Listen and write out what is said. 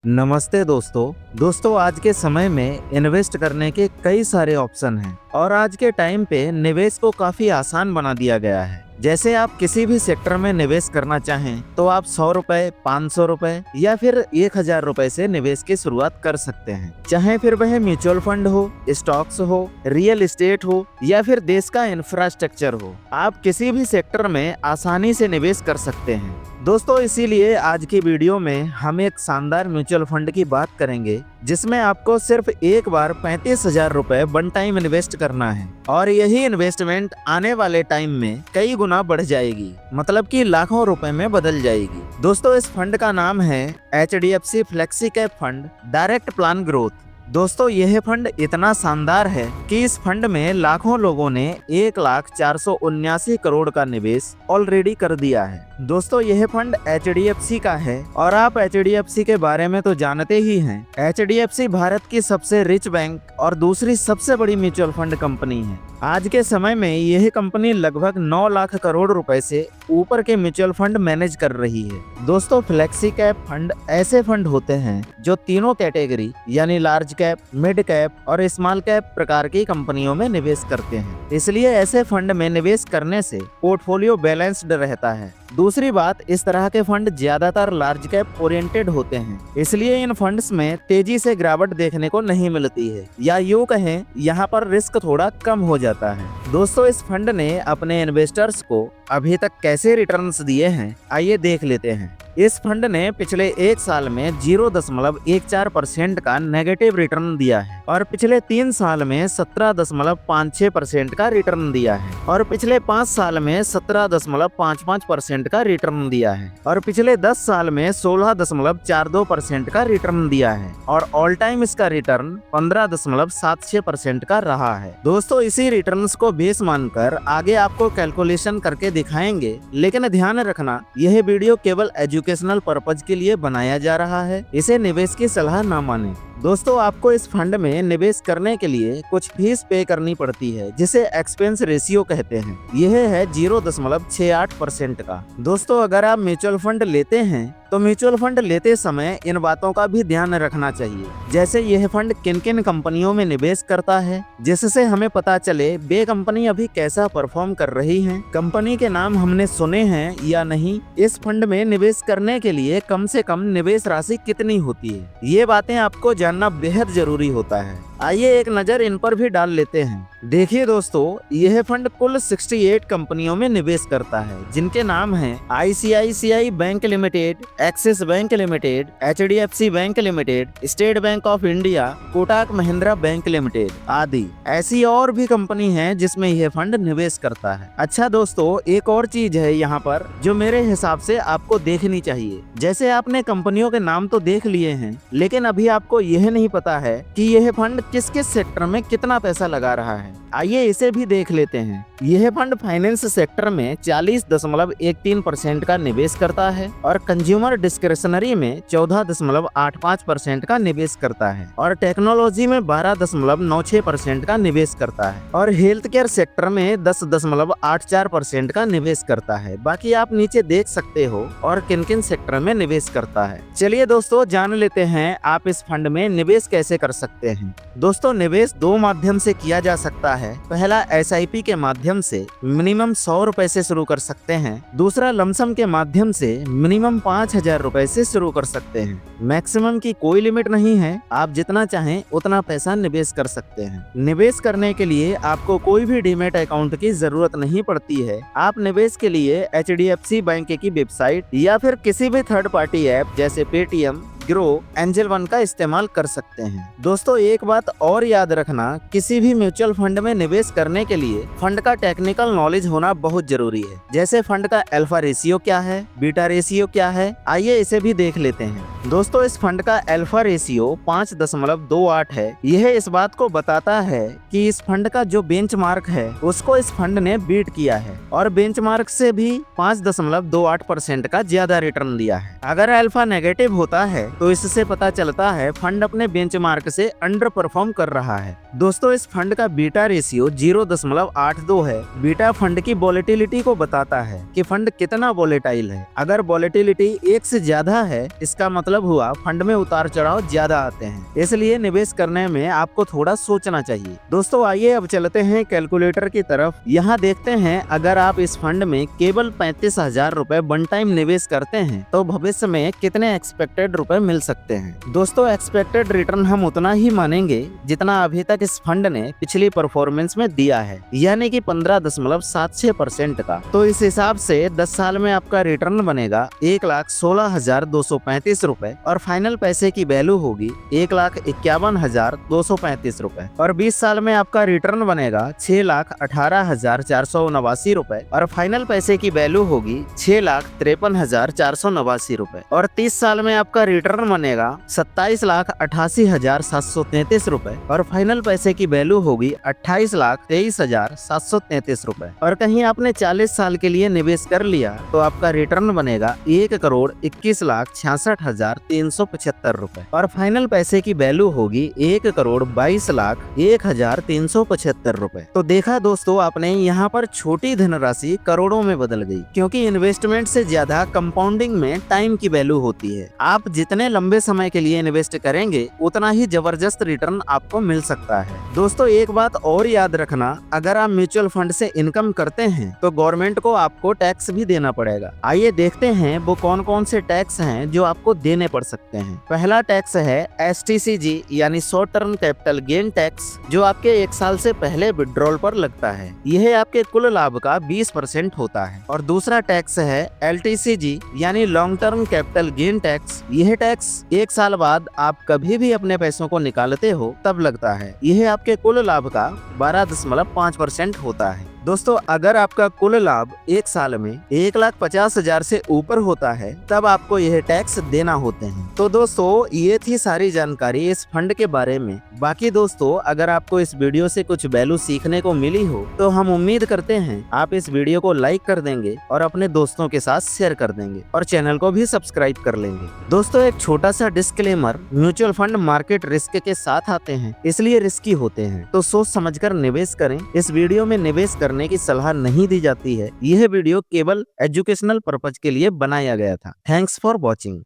नमस्ते दोस्तों आज के समय में इन्वेस्ट करने के कई सारे ऑप्शन हैं और आज के टाइम पे निवेश को काफी आसान बना दिया गया है। जैसे आप किसी भी सेक्टर में निवेश करना चाहें तो आप 100 रुपए, 500 रुपए या फिर 1000 रुपए से निवेश की शुरुआत कर सकते हैं। चाहे फिर वह म्यूचुअल फंड हो, स्टॉक्स हो, रियल एस्टेट हो या फिर देश का इंफ्रास्ट्रक्चर हो, आप किसी भी सेक्टर में आसानी से निवेश कर सकते हैं। दोस्तों इसीलिए आज की वीडियो में हम एक शानदार म्यूचुअल फंड की बात करेंगे जिसमें आपको सिर्फ एक बार 35,000 रुपए वन टाइम इन्वेस्ट करना है और यही इन्वेस्टमेंट आने वाले टाइम में कई गुना बढ़ जाएगी, मतलब कि लाखों रुपए में बदल जाएगी। दोस्तों इस फंड का नाम है HDFC flexi cap fund direct plan growth. दोस्तों यह फंड इतना शानदार है कि इस फंड में लाखों लोगों ने 1,479 करोड़ का निवेश ऑलरेडी कर दिया है। दोस्तों यह फंड HDFC का है और आप HDFC के बारे में तो जानते ही हैं। HDFC भारत की सबसे रिच बैंक और दूसरी सबसे बड़ी म्यूचुअल फंड कंपनी है। आज के समय में यह कंपनी लगभग 9 लाख करोड़ रुपए से ऊपर के म्यूचुअल फंड मैनेज कर रही है। दोस्तों फ्लेक्सी कैप फंड ऐसे फंड होते हैं जो तीनों कैटेगरी यानी लार्ज कैप, मिड कैप और स्मॉल कैप प्रकार की कंपनियों में निवेश करते हैं। इसलिए ऐसे फंड में निवेश करने से पोर्टफोलियो बैलेंस्ड रहता है। दूसरी बात, इस तरह के फंड ज्यादातर लार्ज कैप ओरिएंटेड होते हैं, इसलिए इन फंड्स में तेजी से गिरावट देखने को नहीं मिलती है, या यूं कहें यहाँ पर रिस्क थोड़ा कम हो जाता है। दोस्तों इस फंड ने अपने इन्वेस्टर्स को अभी तक कैसे रिटर्न्स दिए हैं आइए देख लेते हैं। इस फंड ने पिछले एक साल में 0.14% का नेगेटिव रिटर्न दिया है और पिछले 3 साल में 17.56% का रिटर्न दिया है और पिछले 5 साल में 17.55% का रिटर्न दिया है और पिछले 10 साल में 16.42% का रिटर्न दिया है और ऑल टाइम इसका रिटर्न 15.76% का रहा है। दोस्तों इसी रिटर्न्स को बेस मानकर आगे आपको कैलकुलेशन करके दिखाएंगे, लेकिन ध्यान रखना यह वीडियो केवल एजुकेशनल पर्पज के लिए बनाया जा रहा है, इसे निवेश की सलाह ना माने। दोस्तों आपको इस फंड में निवेश करने के लिए कुछ फीस पे करनी पड़ती है जिसे एक्सपेंस रेशियो कहते हैं। यह है 0.68% का। दोस्तों अगर आप म्यूचुअल फंड लेते हैं तो म्यूचुअल फंड लेते समय इन बातों का भी ध्यान रखना चाहिए, जैसे यह फंड किन किन कंपनियों में निवेश करता है, जिससे हमें पता चले वे कंपनी अभी कैसा परफॉर्म कर रही हैं, कंपनी के नाम हमने सुने हैं या नहीं, इस फंड में निवेश करने के लिए कम से कम निवेश राशि कितनी होती है, ये बातें आपको जानना बेहद जरूरी होता है। आइए एक नजर इन पर भी डाल लेते हैं। देखिए दोस्तों यह फंड कुल 68 कंपनियों में निवेश करता है जिनके नाम हैं ICICI bank limited, axis bank limited, HDFC bank limited, state bank of India, Kotak Mahindra bank limited आदि। ऐसी और भी कंपनी हैं जिसमें यह फंड निवेश करता है। अच्छा दोस्तों एक और चीज है यहाँ पर जो मेरे हिसाब से आपको देखनी चाहिए। जैसे आपने कंपनियों के नाम तो देख लिए हैं, लेकिन अभी आपको यह नहीं पता है कि यह फंड किस किस सेक्टर में कितना पैसा लगा रहा है। आइए इसे भी देख लेते हैं। यह फंड फाइनेंस सेक्टर में 40.13% का निवेश करता है और कंज्यूमर डिस्क्रिशनरी में 14.85% का निवेश करता है और टेक्नोलॉजी में 12.96% का निवेश करता है और हेल्थ केयर सेक्टर में 10.84% का निवेश करता है। बाकी आप नीचे देख सकते हो और किन किन सेक्टर में निवेश करता है। चलिए दोस्तों जान लेते हैं आप इस फंड में निवेश कैसे कर सकते हैं। दोस्तों निवेश 2 माध्यम से किया जा सकता है। पहला SIP के माध्यम से मिनिमम 100 रुपए से शुरू कर सकते हैं। दूसरा लमसम के माध्यम से मिनिमम 5,000 रुपए से शुरू कर सकते हैं। मैक्सिमम की कोई लिमिट नहीं है, आप जितना चाहें उतना पैसा निवेश कर सकते हैं। निवेश करने के लिए आपको कोई भी डीमैट अकाउंट की जरूरत नहीं पड़ती है। आप निवेश के लिए HDFC बैंक की वेबसाइट या फिर किसी भी थर्ड पार्टी ऐप जैसे पेटीएम, ग्रो, एंजल वन का इस्तेमाल कर सकते हैं। दोस्तों एक बात और याद रखना, किसी भी म्यूचुअल फंड में निवेश करने के लिए फंड का टेक्निकल नॉलेज होना बहुत जरूरी है। जैसे फंड का अल्फा रेशियो क्या है, बीटा रेशियो क्या है, आइए इसे भी देख लेते हैं। दोस्तों इस फंड का अल्फा रेशियो 5.28 है। यह इस बात को बताता है कि इस फंड का जो बेंचमार्क है उसको इस फंड ने बीट किया है और बेंचमार्क से भी 5.28% का ज्यादा रिटर्न दिया है। अगर अल्फा नेगेटिव होता है तो इससे पता चलता है फंड अपने बेंचमार्क से अंडर परफॉर्म कर रहा है। दोस्तों इस फंड का बीटा रेशियो 0.82 है। बीटा फंड की वोलेटिलिटी को बताता है कि फंड कितना वोलेटाइल है। अगर वोलेटिलिटी 1 से ज्यादा है इसका मतलब हुआ फंड में उतार चढ़ाव ज्यादा आते हैं, इसलिए निवेश करने में आपको थोड़ा सोचना चाहिए। दोस्तों आइए अब चलते हैं कैलकुलेटर की तरफ। यहाँ देखते हैं अगर आप इस फंड में केवल 35,000 रुपए वन टाइम निवेश करते हैं तो भविष्य में कितने एक्सपेक्टेड रुपए मिल सकते हैं। दोस्तों एक्सपेक्टेड रिटर्न हम उतना ही मानेंगे जितना अभी तक इस फंड ने पिछली परफॉर्मेंस में दिया है, यानी कि 15.76% का। तो इस हिसाब से 10 साल में आपका रिटर्न बनेगा 1,16,235 रुपए और फाइनल पैसे की वैल्यू होगी 1,51,235 रुपए। और 20 साल में आपका रिटर्न बनेगा 6,18,489 रुपए और फाइनल पैसे की वैल्यू होगी 6,53,489 रुपए। और 30 साल में आपका रिटर्न बनेगा 27,88,733 रुपए और फाइनल पैसे की वैल्यू होगी 28,23,733 रुपए। और कहीं आपने 40 साल के लिए निवेश कर लिया तो आपका रिटर्न बनेगा 1,21,66,375 रुपए और फाइनल पैसे की वैल्यू होगी 1,22,01,375 रुपए। तो देखा दोस्तों आपने, यहाँ पर छोटी धनराशि करोड़ों में बदल गई, क्योंकि इन्वेस्टमेंट से ज्यादा कंपाउंडिंग में टाइम की वैल्यू होती है। आप जितने लंबे समय के लिए इन्वेस्ट करेंगे उतना ही जबरदस्त रिटर्न आपको मिल सकता है। दोस्तों एक बात और याद रखना, अगर आप म्यूचुअल फंड से इनकम करते हैं तो गवर्नमेंट को आपको टैक्स भी देना पड़ेगा। आइए देखते हैं वो कौन कौन से टैक्स हैं जो आपको देने पड़ सकते हैं। पहला टैक्स है STCG यानी short term capital gain tax, जो आपके 1 साल से पहले विड्रॉल पर लगता है। यह आपके कुल लाभ का 20% होता है। और दूसरा टैक्स है LTCG यानी long term capital gain tax. यह टैक्स 1 साल बाद आप कभी भी अपने पैसों को निकालते हो तब लगता है। यह आपके कुल लाभ का 12.5% होता है। दोस्तों अगर आपका कुल लाभ 1 साल में 1,50,000 से ऊपर होता है तब आपको यह टैक्स देना होते हैं। तो दोस्तों ये थी सारी जानकारी इस फंड के बारे में। बाकी दोस्तों अगर आपको इस वीडियो से कुछ वैल्यू सीखने को मिली हो तो हम उम्मीद करते हैं आप इस वीडियो को लाइक कर देंगे और अपने दोस्तों के साथ शेयर कर देंगे और चैनल को भी सब्सक्राइब कर लेंगे। दोस्तों एक छोटा सा disclaimer, mutual fund market risk के साथ आते हैं, इसलिए रिस्की होते हैं, तो सोच समझकर निवेश करें। इस वीडियो में निवेश करने की सलाह नहीं दी जाती है। यह वीडियो केवल एजुकेशनल पर्पज के लिए बनाया गया था। Thanks for watching.